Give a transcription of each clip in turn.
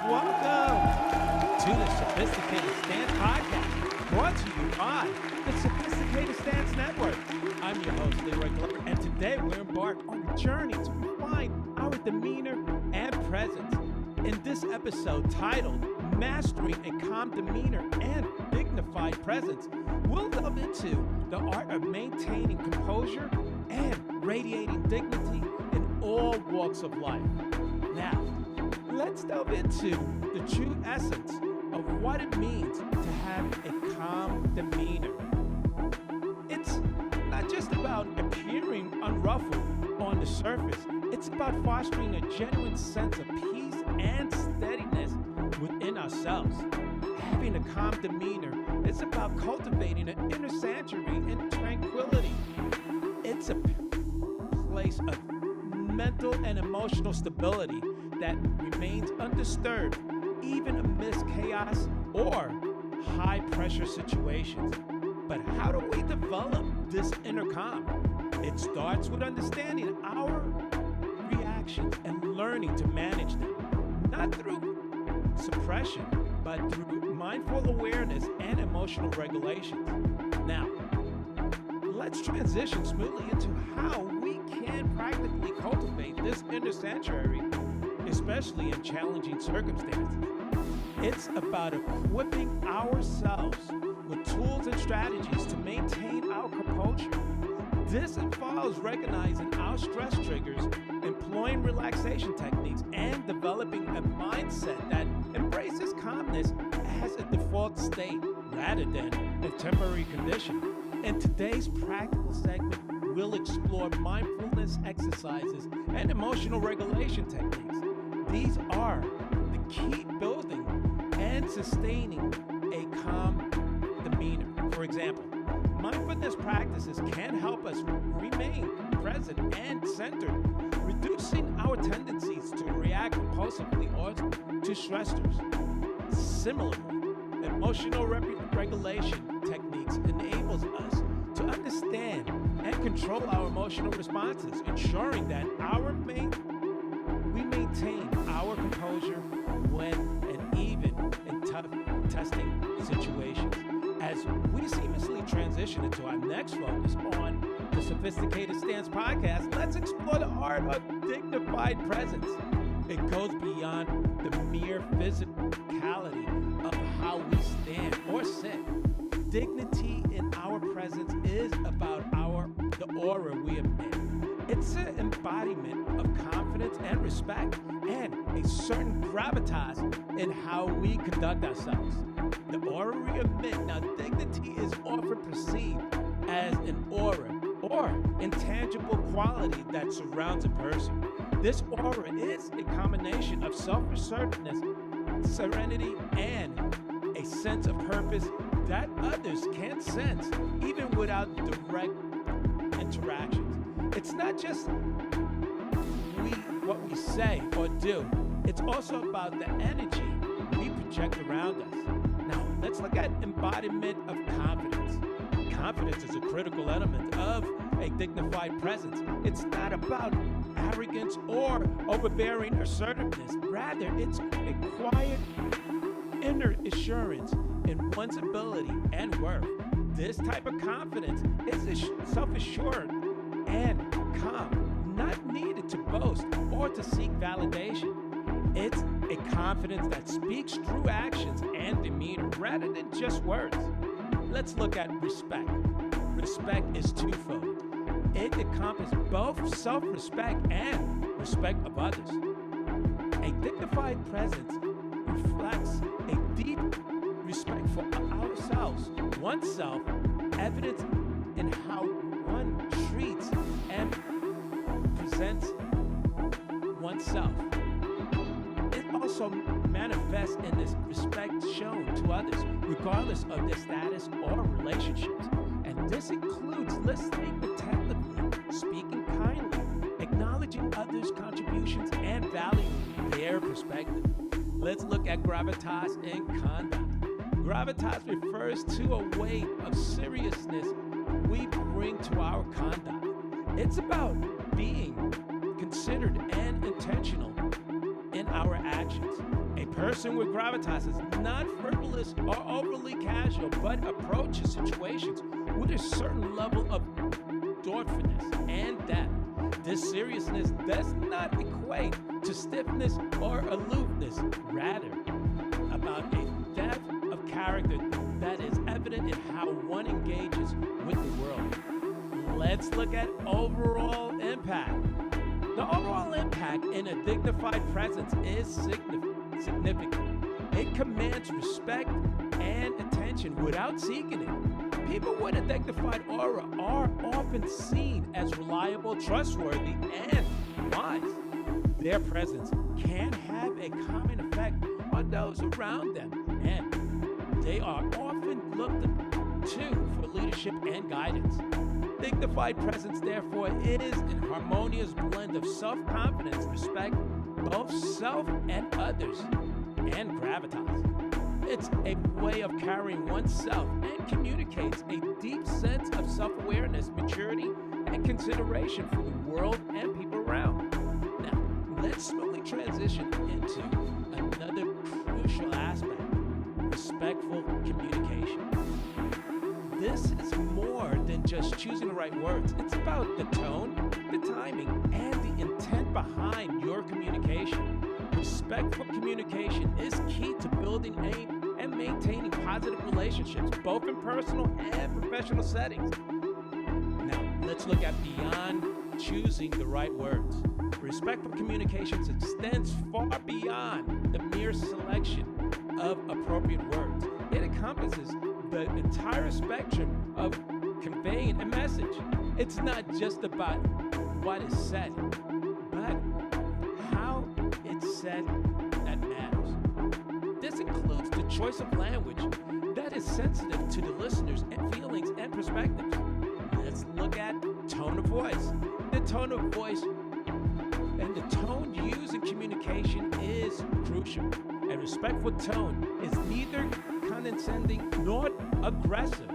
Welcome to the Sophisticated Stance Podcast, brought to you by the Sophisticated Stance Network. I'm your host, Leroy Glover, and today we're embarked on a journey to refine our demeanor and presence. In this episode titled Mastering a Calm Demeanor and Dignified Presence, we'll delve into the art of maintaining composure and radiating dignity in all walks of life. Now, let's delve into the true essence of what it means to have a calm demeanor. It's not just about appearing unruffled on the surface. It's about fostering a genuine sense of peace and steadiness within ourselves. Having a calm demeanor is about cultivating an inner sanctuary and tranquility. It's a place of mental and emotional stability that remains undisturbed even amidst chaos or high-pressure situations. But how do we develop this inner calm? It starts with understanding our reactions and learning to manage them, not through suppression, but through mindful awareness and emotional regulations. Now, let's transition smoothly into how we can practically cultivate this inner sanctuary, especially in challenging circumstances. It's about equipping ourselves with tools and strategies to maintain our composure. This involves recognizing our stress triggers, employing relaxation techniques, and developing a mindset that embraces calmness as a default state rather than a temporary condition. In today's practical segment, we'll explore mindfulness exercises and emotional regulation techniques. These are the key building and sustaining a calm demeanor. For example, mindfulness practices can help us remain present and centered, reducing our tendencies to react impulsively or to stressors. Similarly, emotional regulation techniques enables us to understand and control our emotional responses, ensuring that we maintain our composure when and even in tough testing situations. As we seamlessly transition into our next focus on the Sophisticated Stance Podcast, let's explore the art of dignified presence. It goes beyond the mere physicality of how we stand or sit. Dignity in our presence is about the aura we emit. It's an embodiment of confidence and respect, and a certain gravitas in how we conduct ourselves. The aura we emit. Now, dignity is often perceived as an aura or intangible quality that surrounds a person. This aura is a combination of self-assertiveness, serenity, and a sense of purpose that others can't sense even without direct interactions. It's not just what we say or do. It's also about the energy we project around us. Now, let's look at embodiment of confidence. Confidence is a critical element of a dignified presence. It's not about arrogance or overbearing assertiveness. Rather, it's a quiet inner assurance in one's ability and worth. This type of confidence is self-assured and calm, not needed to boast or to seek validation. It's a confidence that speaks through actions and demeanor rather than just words. Let's look at respect. Respect is twofold. It encompasses both self-respect and respect of others. A dignified presence reflects a deep respect for ourselves, oneself, evident in how one treats and presents oneself. It also manifests in this respect shown to others, regardless of their status or relationships. And this includes listening attentively, speaking kindly, acknowledging others' contributions, and valuing their perspective. Let's look at gravitas in conduct. Gravitas refers to a weight of seriousness we bring to our conduct. It's about being considered and intentional in our actions. A person with gravitas is not frivolous or overly casual, but approaches situations with a certain level of thoughtfulness and depth. This seriousness does not equate to stiffness or aloofness, rather about a depth of character that is evident in how one engages with the world. Let's look at overall impact. The overall impact in a dignified presence is significant. It commands respect and attention without seeking it. People with a dignified aura are often seen as reliable, trustworthy, and wise. Their presence can have a common effect on those around them, and they are often looked to for leadership and guidance. Dignified presence, therefore, is an harmonious blend of self-confidence, respect, both self and others, and gravitas. It's a way of carrying oneself and communicates a deep sense of self-awareness, maturity, and consideration for the world and people around. Now, let's slowly transition into another crucial aspect: respectful communication. This is more than just choosing the right words. It's about the tone, the timing, and the intent behind your communication. Respectful communication is key to building and maintaining positive relationships, both in personal and professional settings. Now, let's look at beyond choosing the right words. Respectful communications extends far beyond the mere selection of appropriate words. It encompasses the entire spectrum of conveying a message. It's not just about what is said, but how it's said that matters. This includes the choice of language that is sensitive to the listener's feelings and perspectives. Let's look at tone of voice. The tone of voice and the tone used in communication is crucial. A respectful tone is neither condescending nor aggressive.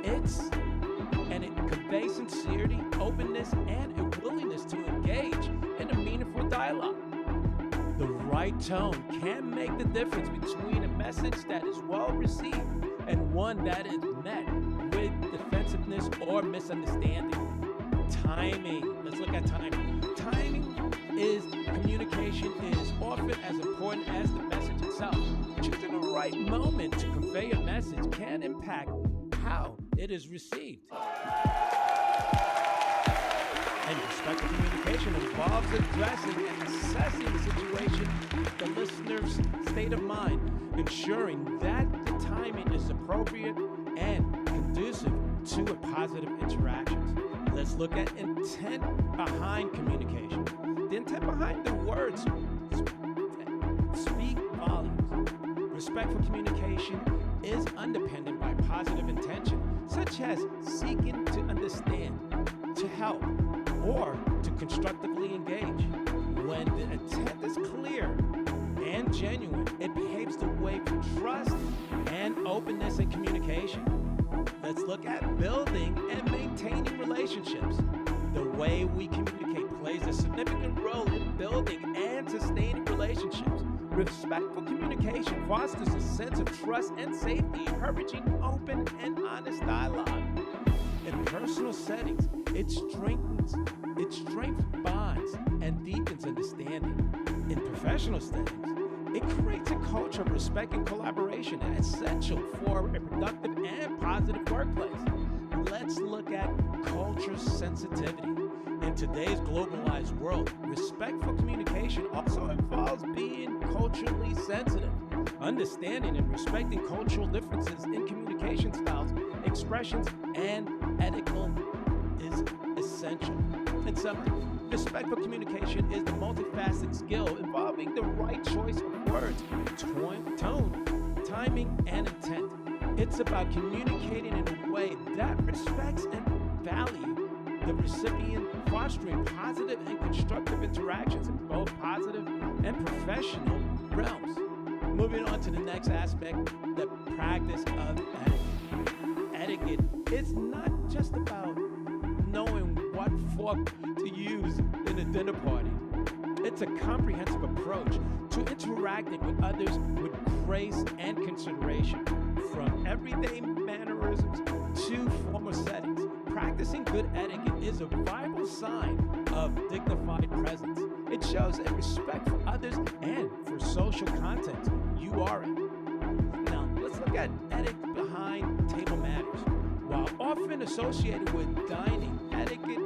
It conveys sincerity, openness, and a willingness to engage in a meaningful dialogue. The right tone can make the difference between a message that is well received and one that is met with defensiveness or misunderstanding. Timing. Let's look at timing. Timing is communication is often as important as the message itself. Choosing the right moment to convey a message can impact how it is received. And respectful communication involves addressing and assessing the situation, the listener's state of mind, ensuring that the timing is appropriate and conducive to a positive interactions. Let's look at intent behind communication. The intent behind the words speak volumes. Respectful communication is underpinned by positive intention, such as seeking to understand, to help, or to constructively engage. When the intent is clear and genuine, it paves the way for trust and openness in communication. Let's look at building and maintaining relationships. The way we communicate plays a significant role in building and sustaining relationships. Respectful communication fosters a sense of trust and safety, encouraging open and honest dialogue. In personal settings, it strengthens bonds and deepens understanding. In professional settings, it creates a culture of respect and collaboration essential for a productive and positive workplace. Let's look at culture sensitivity. In today's globalized world, respectful communication also involves being culturally sensitive. Understanding and respecting cultural differences in communication styles, expressions, and etiquette is essential. In summary, respectful communication is the multifaceted skill involving the right choice of words, tone, timing, and intent. It's about communicating in a way that respects and values the recipient, fostering positive and constructive interactions in both positive and professional realms. Moving on to the next aspect, the practice of etiquette. Etiquette is not just about knowing what fork to use in a dinner party. It's a comprehensive approach to interacting with others with grace and consideration. From everyday mannerisms to formal settings, practicing good etiquette is a vital sign of dignified presence. It shows a respect for others and for social context you are in. Now, let's look at etiquette behind table manners. While often associated with dining, etiquette,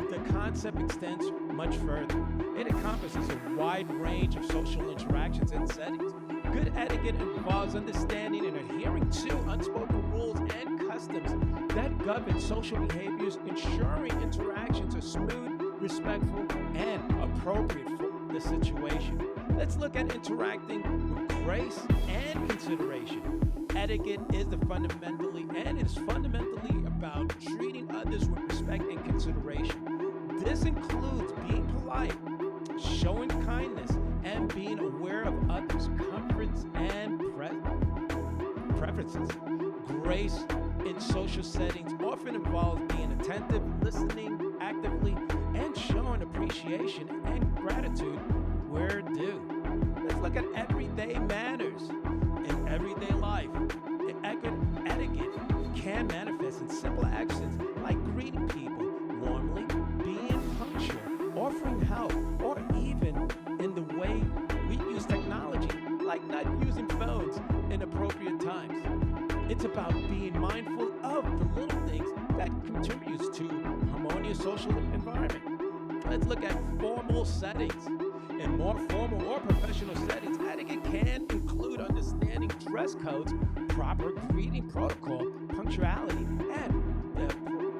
the concept extends much further. It encompasses a wide range of social interactions and settings. Good etiquette involves understanding and adhering to unspoken rules and customs that govern social behaviors, ensuring interactions are smooth, respectful, and appropriate for the situation. Let's look at interacting with grace and consideration. Etiquette is fundamentally about treating others with respect and consideration. This includes being polite, showing kindness, and being aware of others' comforts and preferences. Grace in social settings often involves being attentive, listening actively, and showing appreciation and gratitude where due. Let's look at everyday manners in everyday life. Etiquette can manifest in simple actions like greeting people warmly, being punctual, offering help, or even in the way we use technology, like not using phones in appropriate times. It's about being mindful of the little things that contributes to harmonious social environment. Let's look at formal settings. In more formal or professional settings, etiquette can include understanding dress codes, proper greeting protocol, punctuality, and the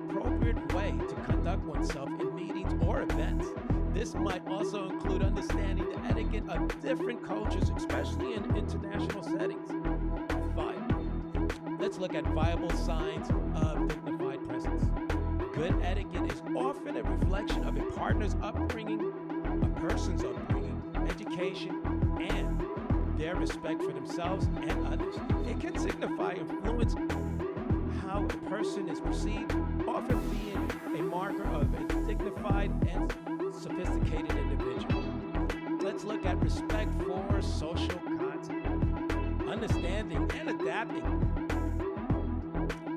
appropriate way to conduct oneself in meetings or events. This might also include understanding the etiquette of different cultures, especially in international settings. 5. Let's look at viable signs of dignified presence. Good etiquette is often a reflection of a partner's upbringing, a person's upbringing, education, and their respect for themselves and others. It can signify influence how a person is perceived, often being a marker of a dignified and sophisticated individual. Let's look at respect for social content. Understanding and adapting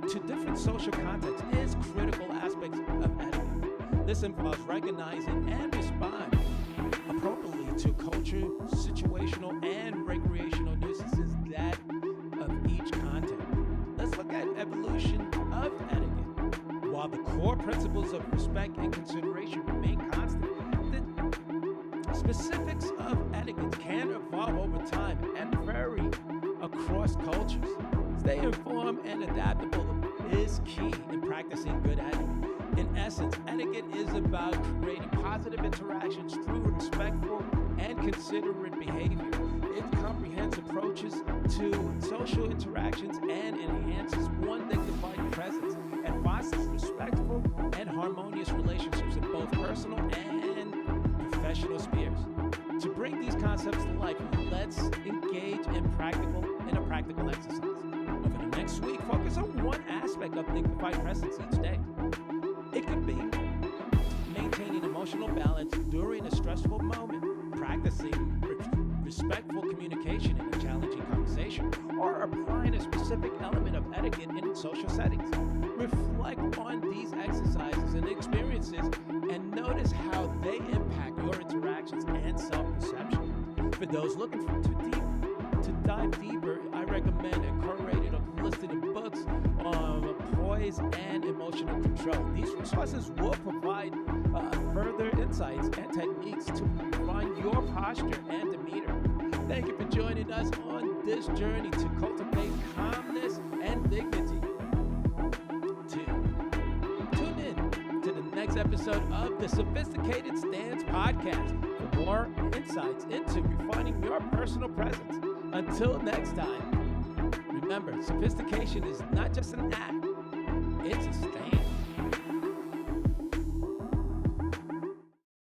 to different social contexts is critical aspects of etiquette. This involves recognizing and responding appropriately to culture, situational, and recreational nuisances that of each content. Let's look at evolution of etiquette. While the core principles of respect and consideration remain constant, the specifics of etiquette can evolve over time and vary across cultures. Staying informed and adaptable is key in practicing good etiquette. In essence, etiquette is about creating positive interactions through respectful and considerate behavior. It comprehends approaches to social interactions and enhances one dignified presence and fosters respectful and harmonious relationships in both personal and professional spheres. To bring these concepts to life, let's engage in a practical exercise. Over the next week, focus on one aspect of dignified presence each day. It could be maintaining emotional balance during a stressful moment, practicing respectful communication in a challenging conversation, or applying a specific element of etiquette in social settings. Reflect on these exercises and experiences and notice how they impact your interactions and self-perception. For those looking to dive deeper, I recommend a curated or listed books on poise and emotional control. These resources will provide further insights and techniques to refine your posture and demeanor. Thank you for joining us on this journey to cultivate calmness and dignity. Tune in to the next episode of the Sophisticated Stance Podcast for more insights into refining your personal presence. Until next time, remember, sophistication is not just an act, it's a stance.